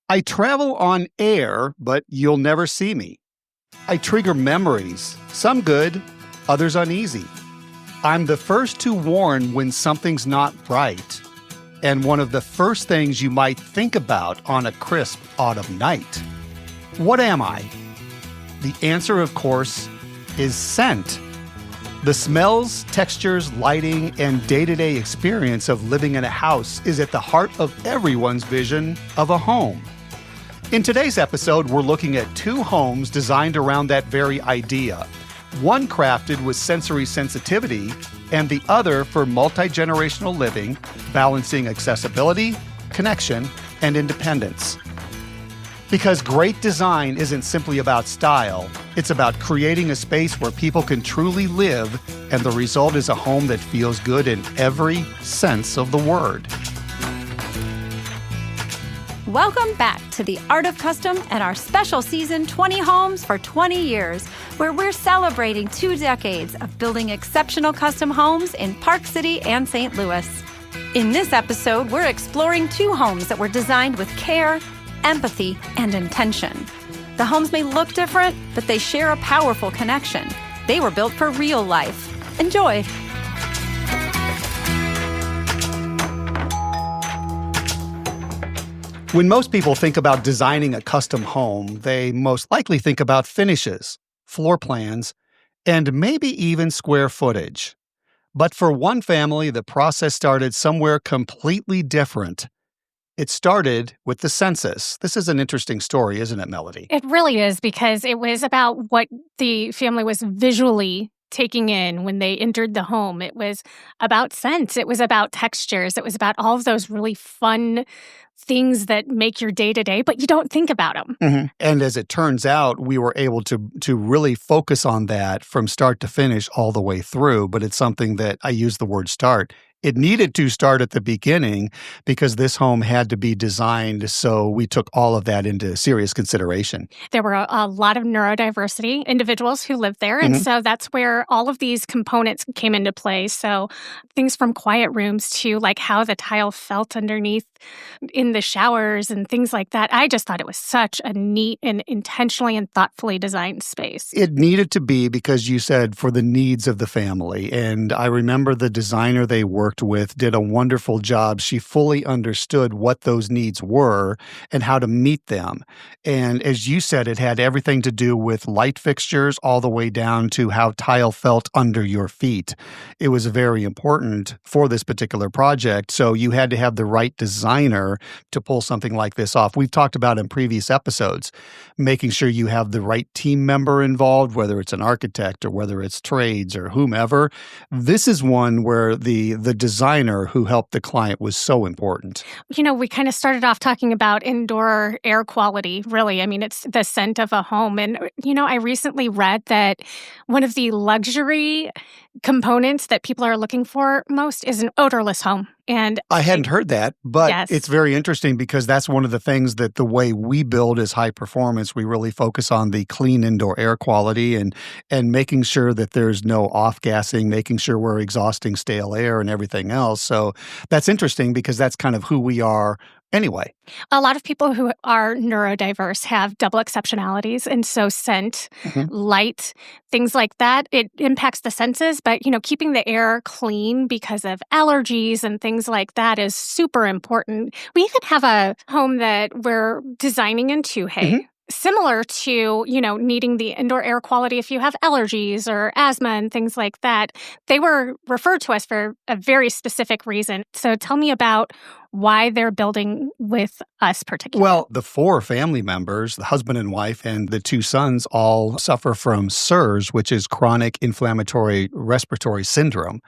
I travel on air, but you'll never see me. I trigger memories, some good, others uneasy. I'm the first to warn when something's not right, and one of the first things you might think about on a crisp autumn night. What am I? The answer, of course, is scent. The smells, textures, lighting, and day-to-day experience of living in a house is at the heart of everyone's vision of a home. In today's episode, we're looking at two homes designed around that very idea. One crafted with sensory sensitivity, and the other for multi-generational living, balancing accessibility, connection, and independence. Because great design isn't simply about style, it's about creating a space where people can truly live, and the result is a home that feels good in every sense of the word. Welcome back to The Art of Custom and our special season 20 Homes for 20 Years, where we're celebrating 2 decades of building exceptional custom homes in Park City and St. Louis. In this episode, we're exploring 2 homes that were designed with care, empathy, and intention. The homes may look different, but they share a powerful connection. They were built for real life. Enjoy. When most people think about designing a custom home, they most likely think about finishes, floor plans, and maybe even square footage. But for one family, the process started somewhere completely different. It started with the census. This is an interesting story, isn't it, Melody? It really is, because it was about what the family was visually taking in when they entered the home. It was about scents. It was about textures. It was about all of those really fun things that make your day-to-day, but you don't think about them. Mm-hmm. And as it turns out, we were able to really focus on that from start to finish all the way through. But it's something that I use the word start. It needed to start at the beginning because this home had to be designed, so we took all of that into serious consideration. There were a lot of neurodiversity individuals who lived there, and so that's where all of these components came into play. So things from quiet rooms to like how the tile felt underneath in the showers and things like that. I just thought it was such a neat and intentionally and thoughtfully designed space. It needed to be because you said for the needs of the family, and I remember the designer they worked with did a wonderful job. She fully understood what those needs were and how to meet them. And as you said, it had everything to do with light fixtures all the way down to how tile felt under your feet. It was very important for this particular project. So you had to have the right designer to pull something like this off. We've talked about in previous episodes, making sure you have the right team member involved, whether it's an architect or whether it's trades or whomever. This is one where the designer who helped the client was so important. You know, we kind of started off talking about indoor air quality, really. I mean, it's the scent of a home. And, you know, I recently read that one of the luxury components that people are looking for most is an odorless home. And I hadn't heard that, but Yes. It's very interesting because that's one of the things that the way we build is high performance. We really focus on the clean indoor air quality and making sure that there's no off-gassing, making sure we're exhausting stale air and everything else. So that's interesting because that's kind of who we are anyway. A lot of people who are neurodiverse have double exceptionalities. And so scent, light, things like that, it impacts the senses. But, you know, keeping the air clean because of allergies and things like that is super important. We even have a home that we're designing in Tuhei. Similar to, you know, needing the indoor air quality if you have allergies or asthma and things like that. They were referred to us for a very specific reason. So tell me about why they're building with us particularly. Well, the 4 family members, the husband and wife and the 2 sons, all suffer from CIRS, which is chronic inflammatory respiratory syndrome.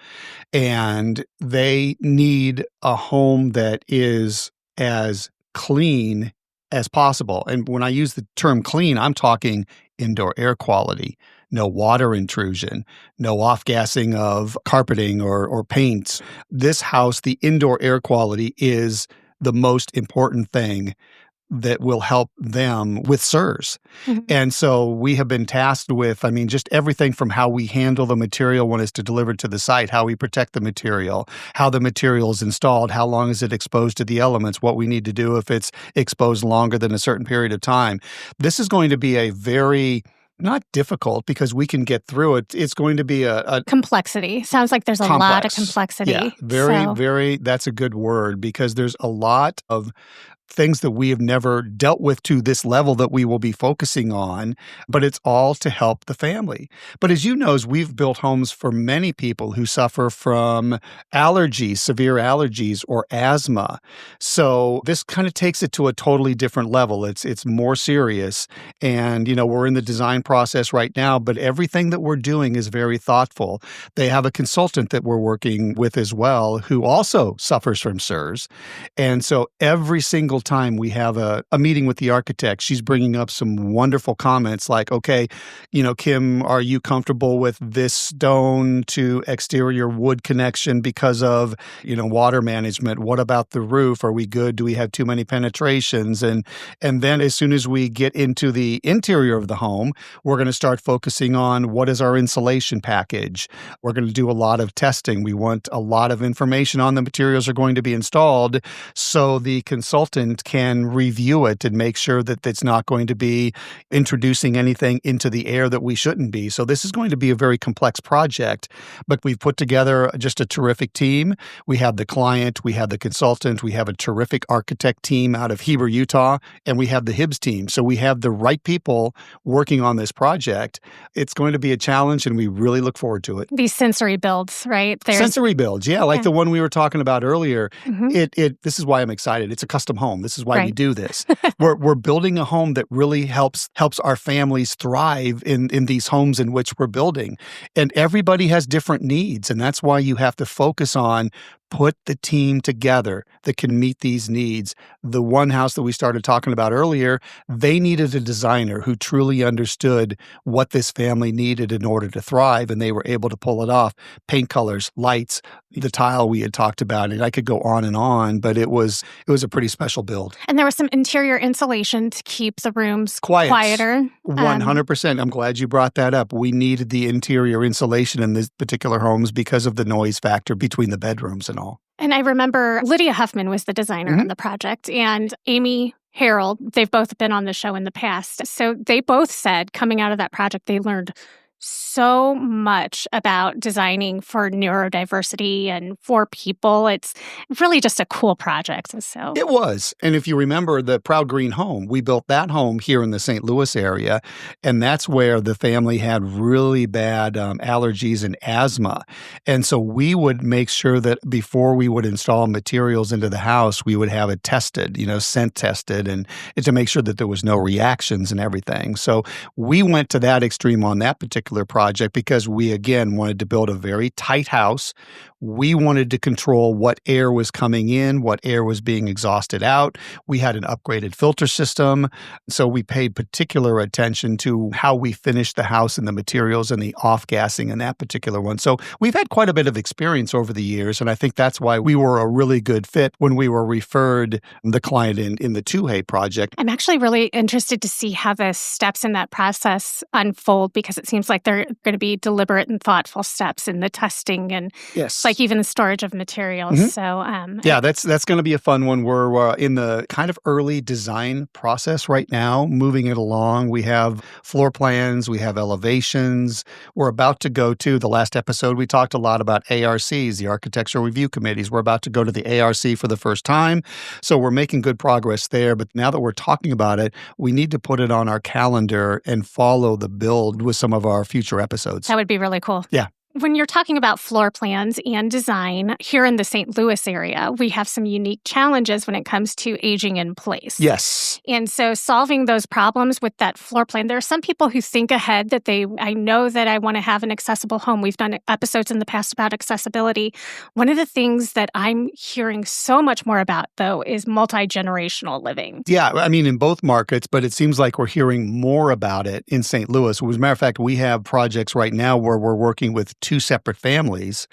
And they need a home that is as clean as possible. And when I use the term clean, I'm talking indoor air quality, no water intrusion, no off-gassing of carpeting or paints. This house, the indoor air quality is the most important thing that will help them with SIRS. Mhm. And so we have been tasked with, just everything from how we handle the material when it's delivered to the site, how we protect the material, how the material is installed, how long is it exposed to the elements, what we need to do if it's exposed longer than a certain period of time. This is going to be a very not difficult because we can get through it. It's going to be a Complexity. Sounds like there's a lot of complexity. Yeah, very, So, very, that's a good word because there's a lot of things that we have never dealt with to this level that we will be focusing on, but it's all to help the family. But as you know, we've built homes for many people who suffer from allergies, severe allergies, or asthma. So this kind of takes it to a totally different level. It's more serious. And, we're in the design process right now, but everything that we're doing is very thoughtful. They have a consultant that we're working with as well who also suffers from SIRS. And so every single time we have a meeting with the architect, she's bringing up some wonderful comments like, okay, Kim, are you comfortable with this stone to exterior wood connection because of, water management? What about the roof? Are we good? Do we have too many penetrations? And then as soon as we get into the interior of the home, we're going to start focusing on what is our insulation package. We're going to do a lot of testing. We want a lot of information on the materials are going to be installed so the consultant can review it and make sure that it's not going to be introducing anything into the air that we shouldn't be. So this is going to be a very complex project, but we've put together just a terrific team. We have the client, we have the consultant, we have a terrific architect team out of Heber, Utah, and we have the Hibbs team. So we have the right people working on this project. It's going to be a challenge and we really look forward to it. these sensory builds, right? Sensory builds, yeah, like Yeah. the one we were talking about earlier. Mhm. This is why I'm excited. It's a custom home. This is why we Right. do this. We're building a home that really helps our families thrive in these homes in which we're building. And everybody has different needs, and that's why you have to focus on put the team together that can meet these needs. The one house that we started talking about earlier, they needed a designer who truly understood what this family needed in order to thrive, and they were able to pull it off. Paint colors, lights, the tile we had talked about, and I could go on, but it was a pretty special build. And there was some interior insulation to keep the rooms Quiet. quieter. 100%. I'm glad you brought that up. We needed the interior insulation in these particular homes because of the noise factor between the bedrooms and all. And I remember Lydia Huffman was the designer on the project, and Amy Harold, they've both been on the show in the past. So they both said coming out of that project, they learned so much about designing for neurodiversity and for people. It's really just a cool project. So It was. And if you remember the Proud Green home, we built that home here in the St. Louis area. And that's where the family had really bad allergies and asthma. And so we would make sure that before we would install materials into the house, we would have it tested, scent tested, and to make sure that there was no reactions and everything. So we went to that extreme on that particular project because we, again, wanted to build a very tight house. We wanted to control what air was coming in, what air was being exhausted out. We had an upgraded filter system. So we paid particular attention to how we finished the house and the materials and the off-gassing in that particular one. So we've had quite a bit of experience over the years, and I think that's why we were a really good fit when we were referred the client in the Tuhei project. I'm actually really interested to see how the steps in that process unfold because it seems like they're going to be deliberate and thoughtful steps in the testing and Yes. like even the storage of materials. Mhm. So Yeah, that's going to be a fun one. We're in the kind of early design process right now, moving it along. We have floor plans, we have elevations. We're about to go to the last episode. We talked a lot about ARCs, the architectural review committees. We're about to go to the ARC for the first time. So we're making good progress there. But now that we're talking about it, we need to put it on our calendar and follow the build with some of our future episodes. that would be really cool. Yeah. When you're talking about floor plans and design here in the St. Louis area, we have some unique challenges when it comes to aging in place. Yes. And so solving those problems with that floor plan, there are some people who think ahead that I know that I want to have an accessible home. We've done episodes in the past about accessibility. One of the things that I'm hearing so much more about, though, is multi-generational living. Yeah, in both markets, but it seems like we're hearing more about it in St. Louis. As a matter of fact, we have projects right now where we're working with two separate families,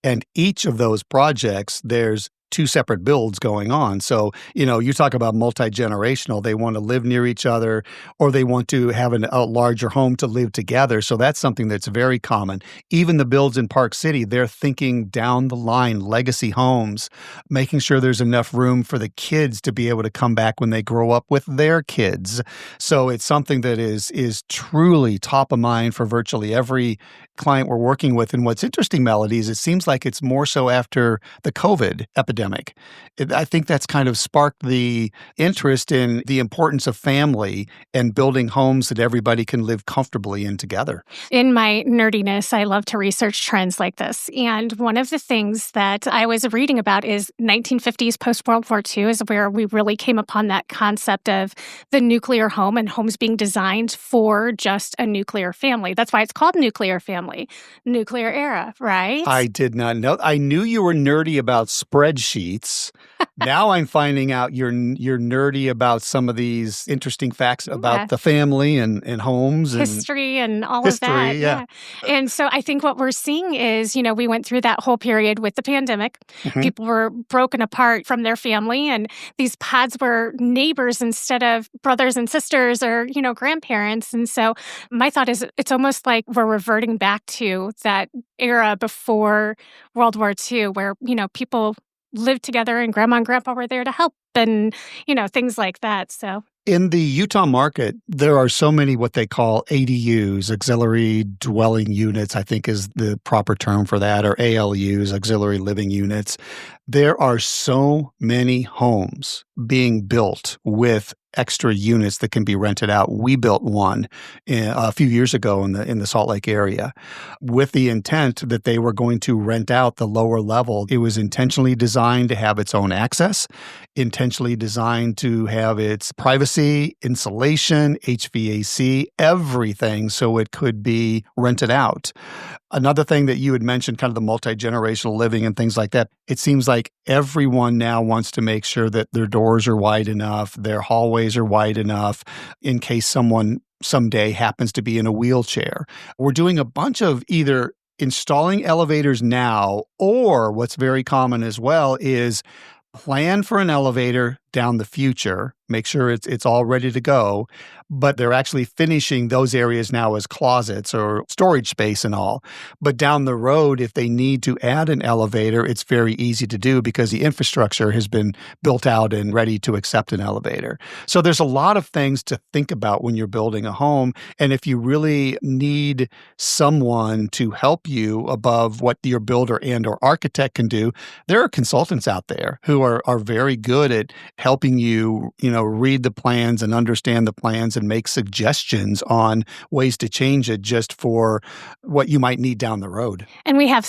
and each of those projects, there's two separate builds going on. So, you talk about multi-generational, they want to live near each other or they want to have a larger home to live together. So that's something that's very common. Even the builds in Park City, they're thinking down the line, legacy homes, making sure there's enough room for the kids to be able to come back when they grow up with their kids. So it's something that is truly top of mind for virtually every client we're working with. And what's interesting, Melody, is it seems like it's more so after the COVID epidemic. I think that's kind of sparked the interest in the importance of family and building homes that everybody can live comfortably in together. In my nerdiness, I love to research trends like this. And one of the things that I was reading about is 1950s post-World War II is where we really came upon that concept of the nuclear home and homes being designed for just a nuclear family. That's why it's called nuclear family, nuclear era, right? I did not know. I knew you were nerdy about spreadsheets. Now I'm finding out you're nerdy about some of these interesting facts about the family and homes and history and all of that. Yeah. And so I think what we're seeing is, we went through that whole period with the pandemic. Mm-hmm. People were broken apart from their family, and these pods were neighbors instead of brothers and sisters or, grandparents. And so my thought is it's almost like we're reverting back to that era before World War II where, people lived together and grandma and grandpa were there to help and, things like that. So in the Utah market, there are so many what they call ADUs, auxiliary dwelling units, I think is the proper term for that, or ALUs, auxiliary living units. There are so many homes being built with extra units that can be rented out. We built one a few years ago in the Salt Lake area with the intent that they were going to rent out the lower level. It was intentionally designed to have its own access, intentionally designed to have its privacy, insulation, HVAC, everything so it could be rented out. Another thing that you had mentioned, kind of the multi-generational living and things like that, it seems like everyone now wants to make sure that their doors are wide enough, their hallways are wide enough in case someone someday happens to be in a wheelchair. We're doing a bunch of either installing elevators now, or what's very common as well is plan for an elevator down the future, make sure it's all ready to go, but they're actually finishing those areas now as closets or storage space and all. But down the road, if they need to add an elevator, it's very easy to do because the infrastructure has been built out and ready to accept an elevator. So there's a lot of things to think about when you're building a home. And if you really need someone to help you above what your builder and or architect can do, there are consultants out there who are very good at helping you, read the plans and understand the plans and make suggestions on ways to change it just for what you might need down the road. And we have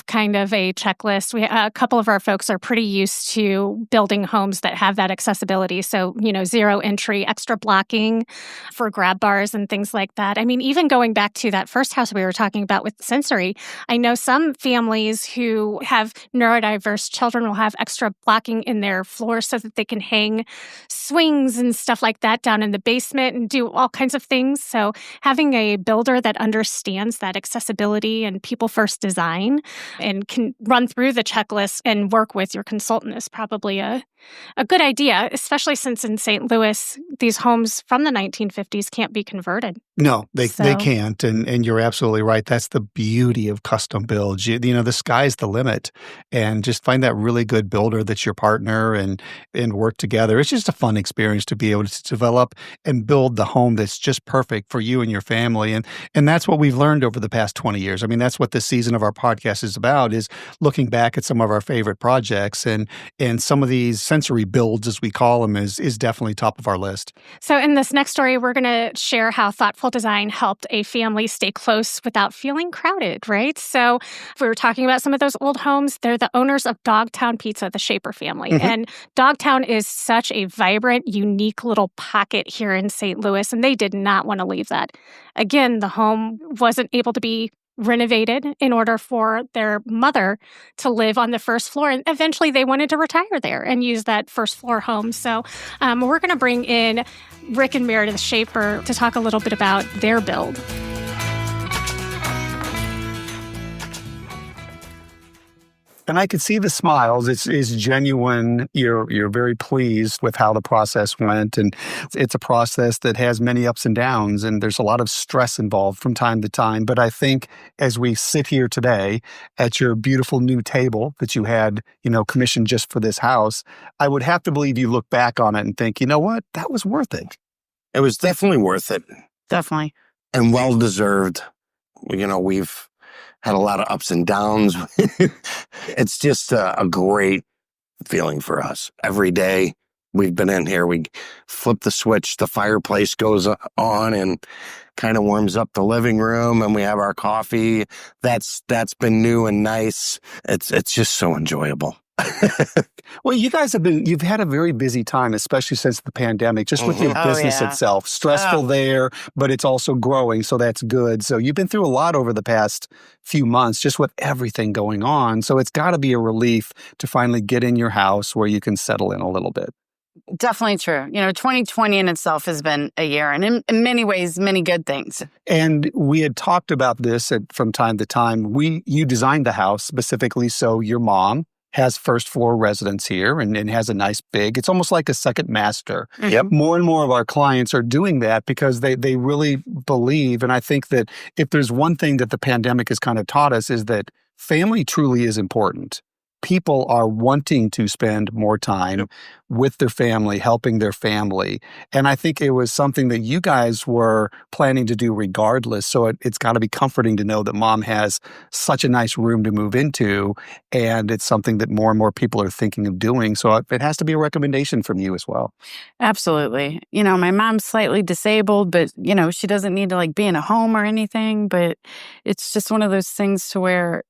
kind of a checklist. A couple of our folks are pretty used to building homes that have that accessibility. So, zero entry, extra blocking for grab bars and things like that. I mean, even going back to that first house we were talking about with sensory, I know some families who have neurodiverse children will have extra blocking in their floors so that they can hang swings and stuff like that down in the basement and do all kinds of things. So having a builder that understands that accessibility and people-first design and can run through the checklist and work with your consultant is probably a good idea, especially since in St. Louis, these homes from the 1950s can't be converted. No, they can't. And you're absolutely right. That's the beauty of custom builds. The sky's the limit. And just find that really good builder that's your partner and work together. It's just a fun experience to be able to develop and build the home that's just perfect for you and your family. And that's what we've learned over the past 20 years. I mean, that's what this season of our podcast is about, is looking back at some of our favorite projects. And some of these sensory builds, as we call them, is definitely top of our list. So in this next story, we're going to share how thoughtful design helped a family stay close without feeling crowded, right? So if we were talking about some of those old homes, they're the owners of Dogtown Pizza, the Shaper family. Mm-hmm. And Dogtown is such a vibrant, unique little pocket here in St. Louis, and they did not want to leave that. Again, the home wasn't able to be renovated in order for their mother to live on the first floor. And eventually they wanted to retire there and use that first floor home. So we're going to bring in Rick and Meredith Shaper to talk a little bit about their build. And I could see the smiles. It's genuine. You're very pleased with how the process went. And it's a process that has many ups and downs. And there's a lot of stress involved from time to time. But I think as we sit here today at your beautiful new table that you had, commissioned just for this house, I would have to believe you look back on it and think, you know what? That was worth it. It was definitely worth it. Definitely. And well-deserved. We've had a lot of ups and downs. It's just a great feeling for us. Every day we've been in here, we flip the switch, the fireplace goes on and kind of warms up the living room, and we have our coffee. That's been new and nice. It's just so enjoyable. Well, you've had a very busy time, especially since the pandemic, just with your business itself. Stressful there, but it's also growing, so that's good. So you've been through a lot over the past few months, just with everything going on. So it's got to be a relief to finally get in your house where you can settle in a little bit. Definitely true. 2020 in itself has been a year, and in many ways, many good things. And we had talked about this from time to time. You designed the house specifically so your mom has first floor residence here and has a nice it's almost like a second master. Yep. More and more of our clients are doing that because they really believe. And I think that if there's one thing that the pandemic has kind of taught us is that family truly is important. People are wanting to spend more time with their family, helping their family. And I think it was something that you guys were planning to do regardless. So it's got to be comforting to know that mom has such a nice room to move into. And it's something that more and more people are thinking of doing. So it has to be a recommendation from you as well. Absolutely. My mom's slightly disabled, but, she doesn't need to be in a home or anything. But it's just one of those things to where,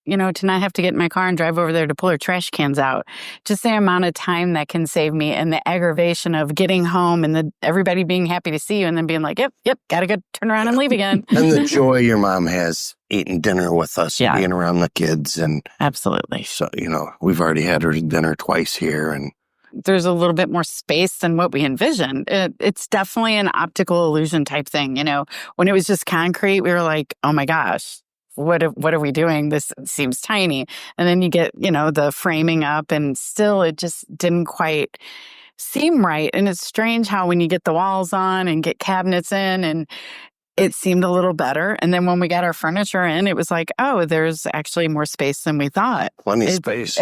to not have to get in my car and drive over there to pull her trash cans out. Just the amount of time that can save me, and the aggravation of getting home and everybody being happy to see you and then being like, yep, gotta go turn around and leave again. And the joy your mom has eating dinner with us, Yeah. being around the kids. And Absolutely. so, we've already had her dinner twice here. And there's a little bit more space than what we envisioned. It's definitely an optical illusion type thing. When it was just concrete, we were like, oh my gosh. What are we doing? This seems tiny. And then you get, the framing up, and still it just didn't quite seem right. And it's strange how when you get the walls on and get cabinets in, and it seemed a little better. And then when we got our furniture in, it was like, oh, there's actually more space than we thought. plenty of space.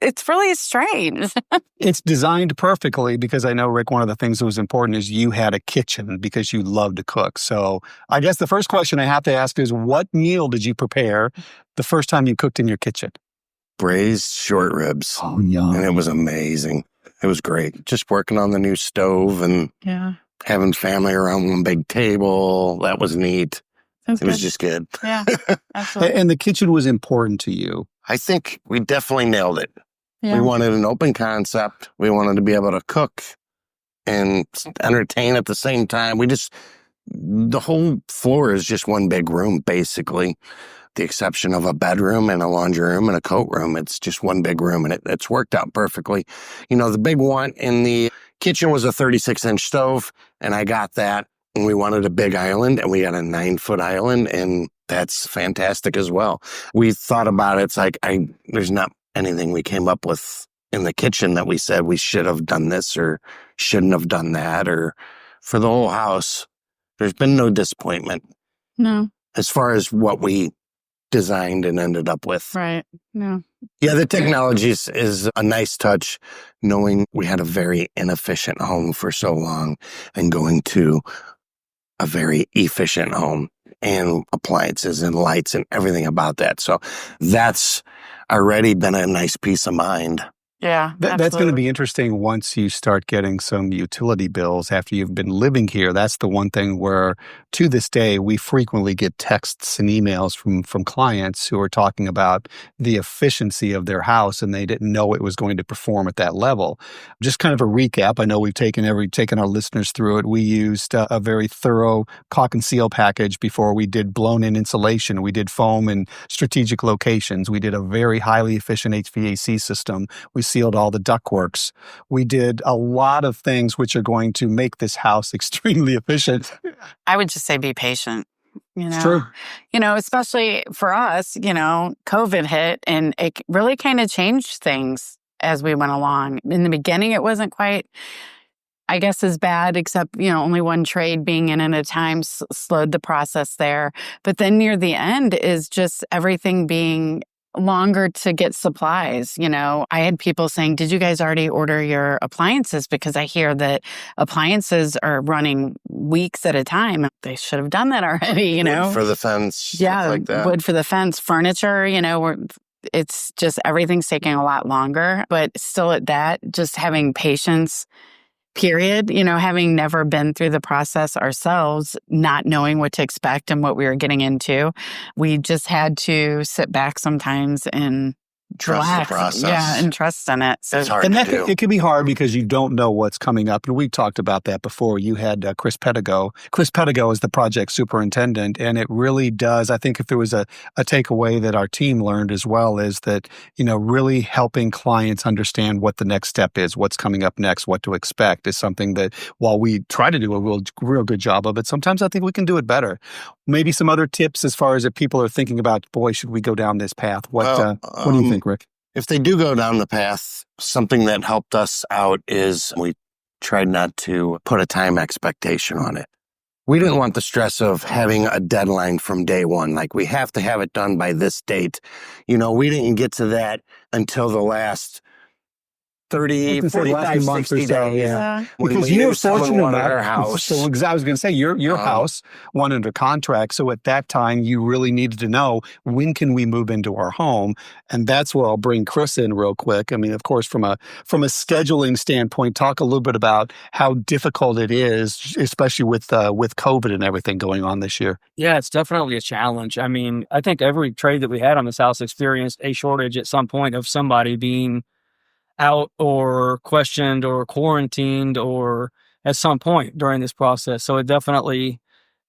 It's really strange. It's designed perfectly because I know, Rick, one of the things that was important is you had a kitchen because you love to cook. So I guess the first question I have to ask is, what meal did you prepare the first time you cooked in your kitchen? Braised short ribs. Oh, yum. And it was amazing. It was great. Just working on the new stove and having family around one big table. That was neat. It was just good. Yeah, absolutely. And the kitchen was important to you. I think we definitely nailed it. Yeah. We wanted an open concept. We wanted to be able to cook and entertain at the same time. The whole floor is just one big room, basically. The exception of a bedroom and a laundry room and a coat room. It's just one big room, and it's worked out perfectly. The big one in the kitchen was a 36-inch stove, and I got that. And we wanted a big island, and we got a 9-foot island, and that's fantastic as well. We thought about it. It's like, there's not anything we came up with in the kitchen that we said we should have done this or shouldn't have done that. Or for the whole house, there's been no disappointment. No. As far as what we designed and ended up with. Right. No. Yeah, the technology is a nice touch, knowing we had a very inefficient home for so long and going to a very efficient home and appliances and lights and everything about that. So that's already been a nice peace of mind. Yeah, That's going to be interesting once you start getting some utility bills after you've been living here. That's the one thing where, to this day, we frequently get texts and emails from clients who are talking about the efficiency of their house, and they didn't know it was going to perform at that level. Just kind of a recap. I know we've taken our listeners through it. We used a very thorough caulk and seal package before we did blown-in insulation. We did foam in strategic locations. We did a very highly efficient HVAC system. We sealed all the ductworks. We did a lot of things which are going to make this house extremely efficient. I would just say be patient. It's true. Especially for us, COVID hit and it really kind of changed things as we went along. In the beginning, it wasn't quite, I guess, as bad, except, only one trade being in at a time slowed the process there. But then near the end is just everything being longer to get supplies. I had people saying, did you guys already order your appliances? Because I hear that appliances are running weeks at a time. They should have done that already, Wood for the fence. Yeah, like that. wood for the fence, furniture, it's just everything's taking a lot longer. But still at that, just having patience, period, having never been through the process ourselves, not knowing what to expect and what we were getting into, we just had to sit back sometimes and Trust relax. the process. Yeah, and trust in it. So It's hard And to that do. it can be hard because you don't know what's coming up. And we talked about that before. You had Chris Pedigo. Chris Pedigo is the project superintendent. And it really does. I think if there was a takeaway that our team learned as well is that, really helping clients understand what the next step is, what's coming up next, what to expect is something that while we try to do a real good job of it, sometimes I think we can do it better. Maybe some other tips as far as if people are thinking about, boy, should we go down this path? What do you think, Rick? If they do go down the path, something that helped us out is we tried not to put a time expectation on it. We didn't want the stress of having a deadline from day one. Like, we have to have it done by this date. We didn't get to that until the last 30, 45, 60 days. Yeah. Because you're fortunate wanted enough. our house. So I was going to say your house went under contract. So at that time, you really needed to know when can we move into our home, and that's where I'll bring Chris in real quick. I mean, of course, from a scheduling standpoint, talk a little bit about how difficult it is, especially with COVID and everything going on this year. Yeah, it's definitely a challenge. I mean, I think every trade that we had on this house experienced a shortage at some point of somebody being out or questioned or quarantined or at some point during this process. So it definitely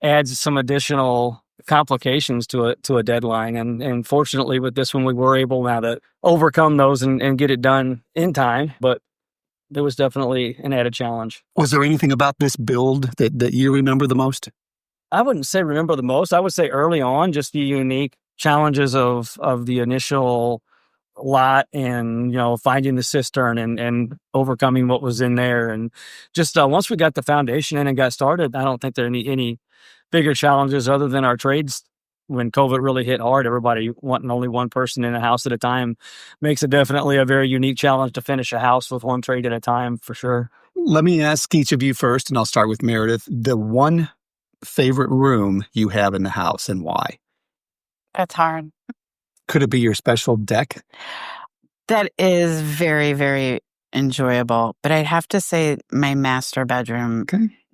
adds some additional complications to a deadline. And fortunately with this one, we were able now to overcome those and get it done in time. But there was definitely an added challenge. Was there anything about this build that you remember the most? I wouldn't say remember the most. I would say early on, just the unique challenges of the initial lot and, finding the cistern and overcoming what was in there. And just once we got the foundation in and got started, I don't think there are any bigger challenges other than our trades. When COVID really hit hard, everybody wanting only one person in a house at a time makes it definitely a very unique challenge to finish a house with one trade at a time, for sure. Let me ask each of you first, and I'll start with Meredith. The one favorite room you have in the house and why? That's hard. Could it be your special deck? That is very, very enjoyable. But I'd have to say my master bedroom,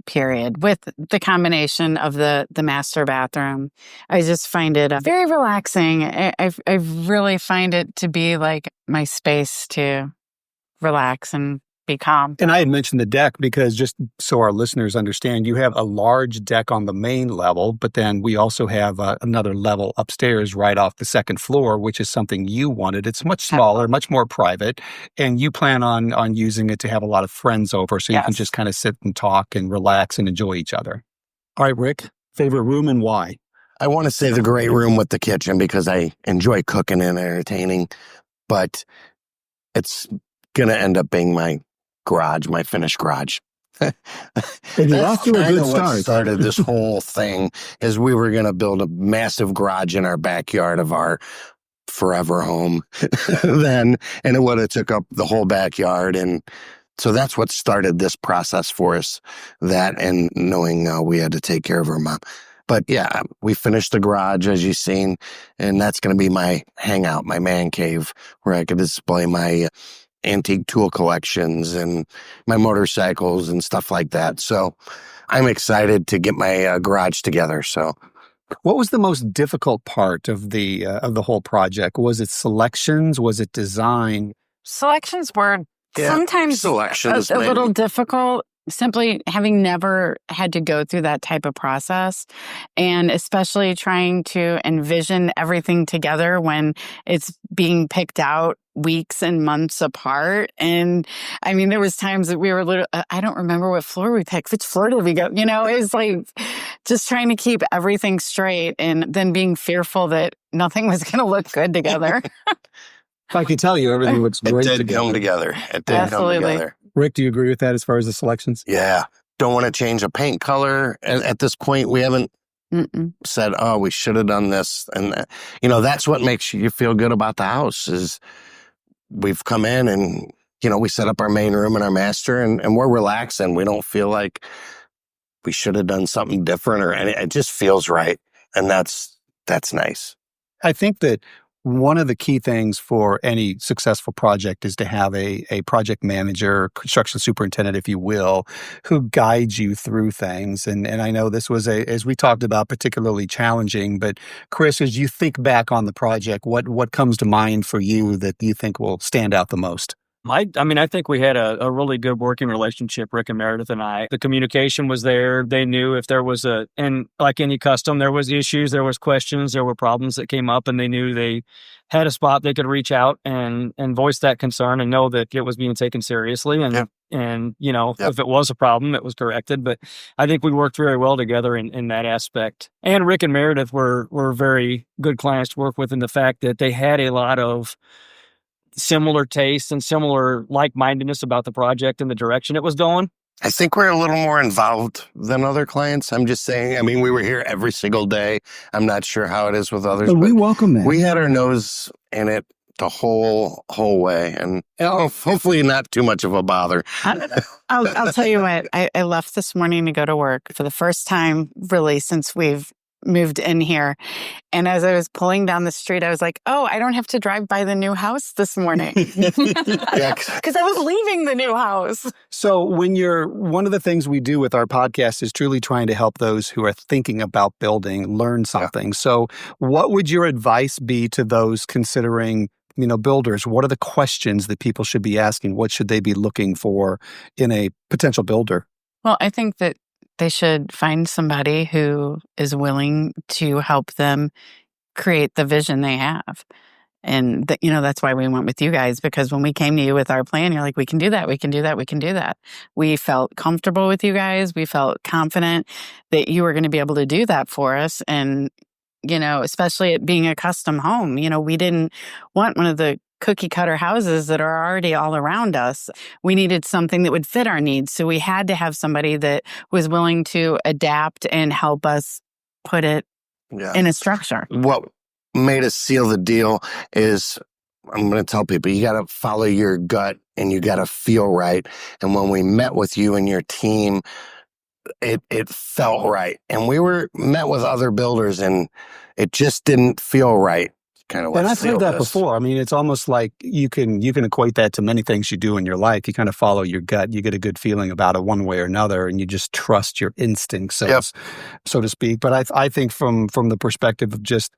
period, with the combination of the master bathroom. I just find it very relaxing. I really find it to be like my space to relax and be calm. And I had mentioned the deck because just so our listeners understand, you have a large deck on the main level, but then we also have another level upstairs right off the second floor, which is something you wanted. It's much smaller, much more private, and you plan on using it to have a lot of friends over so you can just kind of sit and talk and relax and enjoy each other. All right, Rick, favorite room and why? I want to say the great room with the kitchen because I enjoy cooking and entertaining, but it's going to end up being my garage, my finished garage. And you're off to a good What start. started this whole thing is we were going to build a massive garage in our backyard of our forever home then, and it would have took up the whole backyard. And so that's what started this process for us, that and knowing we had to take care of our mom. But yeah, we finished the garage, as you've seen, and that's going to be my hangout, my man cave, where I could display my antique tool collections and my motorcycles and stuff like that. So I'm excited to get my garage together. So what was the most difficult part of the whole project? Was it selections? Was it design? Selections were sometimes selections, a little difficult, simply having never had to go through that type of process, and especially trying to envision everything together when it's being picked out weeks and months apart. And I mean, there was times that we were I don't remember what floor we picked. Which floor did we go? It was like just trying to keep everything straight and then being fearful that nothing was going to look good together. I can tell you everything looks It great did together. come together. It did Absolutely. come together. Rick, do you agree with that as far as the selections? Yeah. Don't want to change a paint color. At this point, we haven't said, oh, we should have done this. And, that's what makes you feel good about the house is we've come in and, we set up our main room and our master and we're relaxed and we don't feel like we should have done something different or anything. It just feels right. And that's nice. I think that one of the key things for any successful project is to have a project manager, construction superintendent, if you will, who guides you through things. And I know this was, as we talked about, particularly challenging. But Chris, as you think back on the project, what comes to mind for you that you think will stand out the most? I think we had a really good working relationship, Rick and Meredith and I. The communication was there. They knew if there was and like any custom, there was issues, there was questions, there were problems that came up, and they knew they had a spot they could reach out and voice that concern and know that it was being taken seriously. And if it was a problem, it was corrected. But I think we worked very well together in that aspect. And Rick and Meredith were very good clients to work with in the fact that they had a lot of similar tastes and similar like-mindedness about the project and the direction it was going. I think we're a little more involved than other clients. I'm just saying, we were here every single day. I'm not sure how it is with others. But we welcome that. We had our nose in it the whole way. And hopefully not too much of a bother. I'll tell you what, I left this morning to go to work for the first time really since we've moved in here. And as I was pulling down the street, I was like, oh, I don't have to drive by the new house this morning. Yeah. Because I was leaving the new house. So one of the things we do with our podcast is truly trying to help those who are thinking about building learn something. Yeah. So what would your advice be to those considering, builders? What are the questions that people should be asking? What should they be looking for in a potential builder? Well, I think that they should find somebody who is willing to help them create the vision they have. And, that's why we went with you guys, because when we came to you with our plan, you're like, we can do that, we can do that, we can do that. We felt comfortable with you guys. We felt confident that you were going to be able to do that for us. And, especially it being a custom home, we didn't want one of the cookie cutter houses that are already all around us. We needed something that would fit our needs. So we had to have somebody that was willing to adapt and help us put it in a structure. What made us seal the deal is, I'm going to tell people, you got to follow your gut and you got to feel right. And when we met with you and your team, it felt right. And we met with other builders and it just didn't feel right. Kind of. And I've heard that before. It's almost like you can equate that to many things you do in your life. You kind of follow your gut. You get a good feeling about it one way or another, and you just trust your instincts, so to speak. But I think from the perspective of just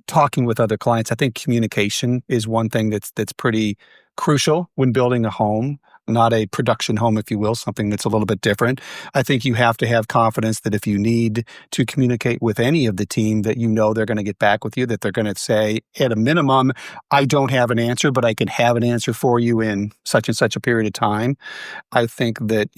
talking with other clients, I think communication is one thing that's pretty crucial when building a home. Not a production home, if you will, something that's a little bit different. I think you have to have confidence that if you need to communicate with any of the team, that they're going to get back with you, that they're going to say, at a minimum, I don't have an answer, but I can have an answer for you in such and such a period of time. I think that,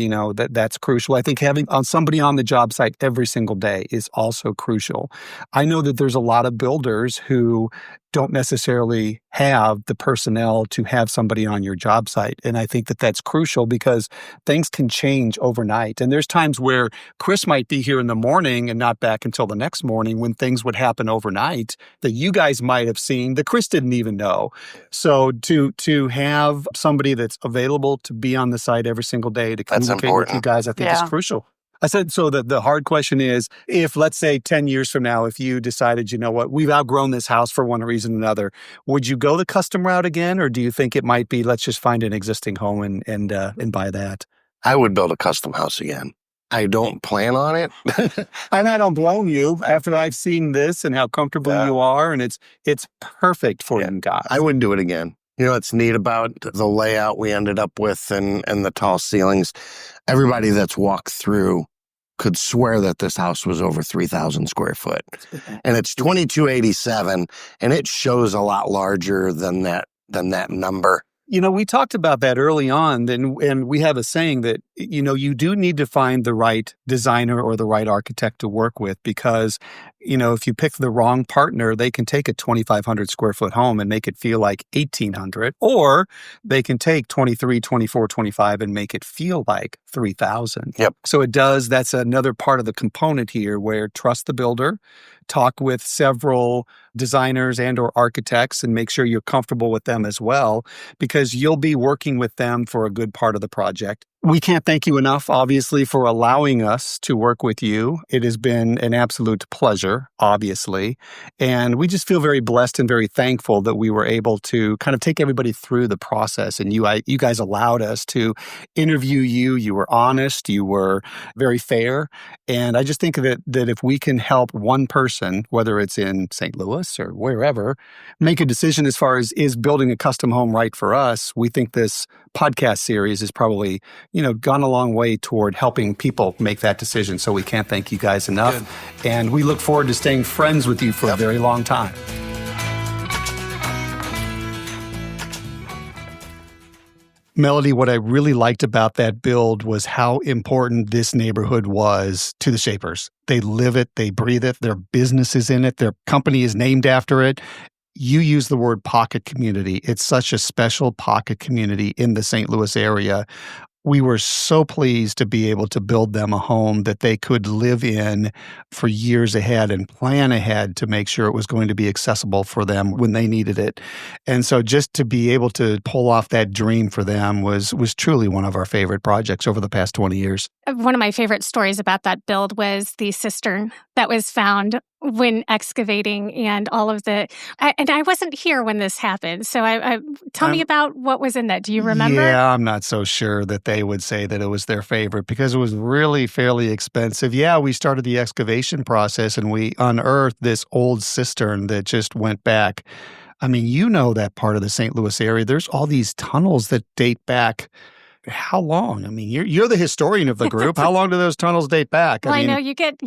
that's crucial. I think having somebody on the job site every single day is also crucial. I know that there's a lot of builders who don't necessarily have the personnel to have somebody on your job site. And I think that that's crucial because things can change overnight. And there's times where Chris might be here in the morning and not back until the next morning when things would happen overnight that you guys might have seen that Chris didn't even know. So to have somebody that's available to be on the site every single day to communicate with you guys, I think is crucial. I said, so the hard question is, if let's say 10 years from now, if you decided, we've outgrown this house for one reason or another, would you go the custom route again? Or do you think it might be, let's just find an existing home and buy that? I would build a custom house again. I don't plan on it. And I don't blame you after I've seen this and how comfortable you are. And it's perfect for you guys. I wouldn't do it again. What's neat about the layout we ended up with and the tall ceilings, everybody that's walked through could swear that this house was over 3,000 square foot. And it's 2287, and it shows a lot larger than that number. We talked about that early on, and we have a saying that, you do need to find the right designer or the right architect to work with because, if you pick the wrong partner, they can take a 2,500 square foot home and make it feel like 1,800, or they can take 23, 24, 25 and make it feel like 3,000. Yep. So that's another part of the component here where trust the builder, talk with several designers and or architects and make sure you're comfortable with them as well, because you'll be working with them for a good part of the project. We can't thank you enough, obviously, for allowing us to work with you. It has been an absolute pleasure, obviously. And we just feel very blessed and very thankful that we were able to kind of take everybody through the process. And you guys allowed us to interview you. You were honest. You were very fair. And I just think that if we can help one person, whether it's in St. Louis or wherever, make a decision as far as is building a custom home right for us, we think this podcast series is probably gone a long way toward helping people make that decision. So we can't thank you guys enough. Good. And we look forward to staying friends with you for a very long time. Melody, what I really liked about that build was how important this neighborhood was to the Shapers. They live it, they breathe it, their business is in it, their company is named after it. You use the word pocket community. It's such a special pocket community in the St. Louis area. We were so pleased to be able to build them a home that they could live in for years ahead and plan ahead to make sure it was going to be accessible for them when they needed it. And so just to be able to pull off that dream for them was truly one of our favorite projects over the past 20 years. One of my favorite stories about that build was the cistern that was found when excavating and all of and I wasn't here when this happened. So tell me about what was in that. Do you remember? Yeah, I'm not so sure that they would say that it was their favorite because it was really fairly expensive. Yeah, we started the excavation process and we unearthed this old cistern that just went back. I mean, that part of the St. Louis area, there's all these tunnels that date back. How long? I mean, you're the historian of the group. How long do those tunnels date back? Well, I know you get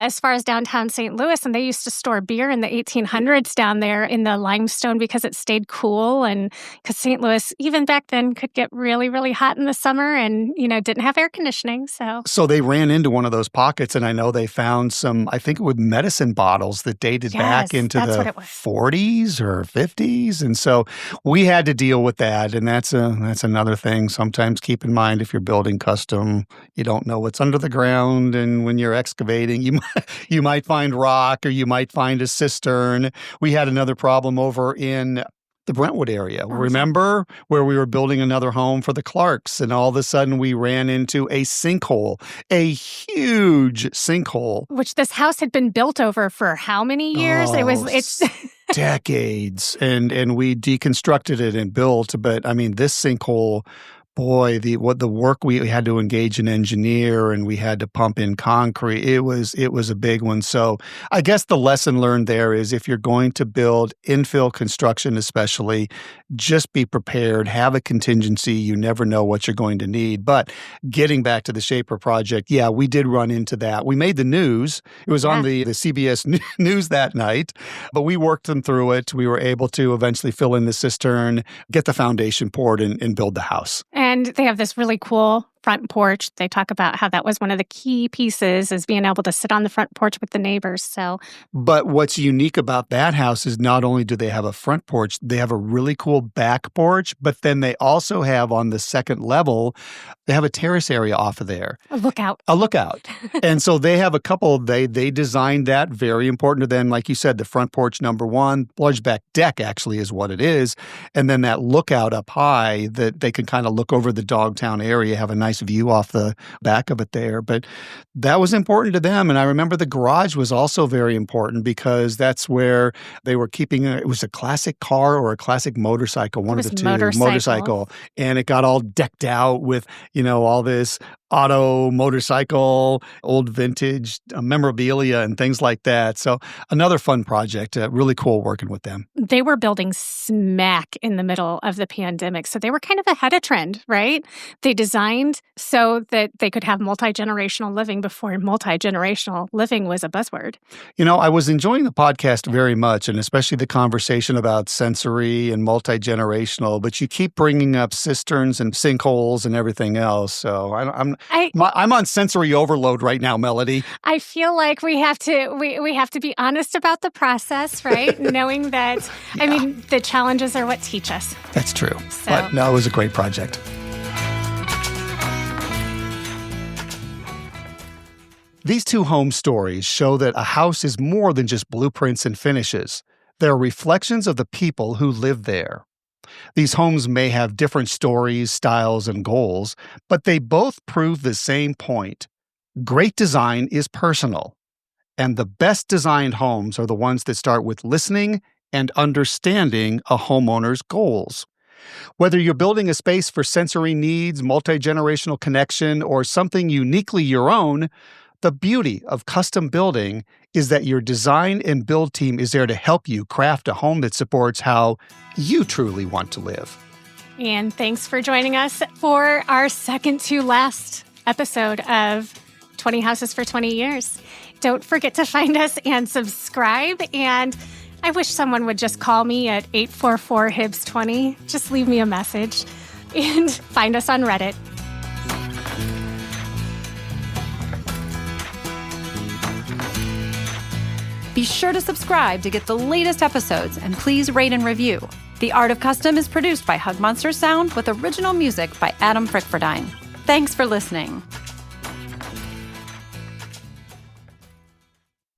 as far as downtown St. Louis, and they used to store beer in the 1800s down there in the limestone because it stayed cool, and because St. Louis, even back then, could get really, really hot in the summer, and didn't have air conditioning. So they ran into one of those pockets, and I know they found some, I think, with medicine bottles that dated back into the 40s or 50s, and so we had to deal with that, and that's another thing. Sometimes keep in mind if you're building custom, you don't know what's under the ground, and when you're excavating, you might find rock or you might find a cistern. We had another problem over in the Brentwood area. Remember where we were building another home for the Clarks, and all of a sudden we ran into a sinkhole, a huge sinkhole. Which this house had been built over for how many years? It's decades, and we deconstructed it and built. But I mean, this sinkhole. Boy, the work we had to engage an engineer and we had to pump in concrete. It was a big one. So I guess the lesson learned there is if you're going to build infill construction, especially, just be prepared. Have a contingency. You never know what you're going to need. But getting back to the Shaper project, yeah, we did run into that. We made the news. It was on the CBS News that night, but we worked them through it. We were able to eventually fill in the cistern, get the foundation poured, and build the house. And they have this really cool front porch. They talk about how that was one of the key pieces is being able to sit on the front porch with the neighbors. But what's unique about that house is not only do they have a front porch, they have a really cool back porch, but then they also have on the second level, they have a terrace area off of there. A lookout. And so they have a couple, they designed that, very important to them. Like you said, the front porch, number one, large back deck actually is what it is. And then that lookout up high that they can kind of look over the Dogtown area, have a nice view off the back of it there. But that was important to them. And I remember the garage was also very important because that's where they were keeping it was a classic car or a classic motorcycle, one of the two. Motorcycle. And it got all decked out with, all this auto, motorcycle, old vintage memorabilia and things like that. So another fun project. Really cool working with them. They were building smack in the middle of the pandemic. So they were kind of ahead of trend, right? They designed so that they could have multi-generational living before multi-generational living was a buzzword. I was enjoying the podcast very much, and especially the conversation about sensory and multi-generational, but you keep bringing up cisterns and sinkholes and everything else. So I'm on sensory overload right now, Melody. I feel like we have to be honest about the process, right? Knowing that, the challenges are what teach us. That's true. So. But no, it was a great project. These two home stories show that a house is more than just blueprints and finishes. They're reflections of the people who live there. These homes may have different stories, styles, and goals, but they both prove the same point. Great design is personal, and the best designed homes are the ones that start with listening and understanding a homeowner's goals. Whether you're building a space for sensory needs, multi-generational connection, or something uniquely your own, the beauty of custom building is that your design and build team is there to help you craft a home that supports how you truly want to live. And thanks for joining us for our second to last episode of 20 Houses for 20 Years. Don't forget to find us and subscribe. And I wish someone would just call me at 844-HIBS20. Just leave me a message. And find us on Reddit. Be sure to subscribe to get the latest episodes, and please rate and review. The Art of Custom is produced by Hug Monster Sound with original music by Adam Frickfordine. Thanks for listening.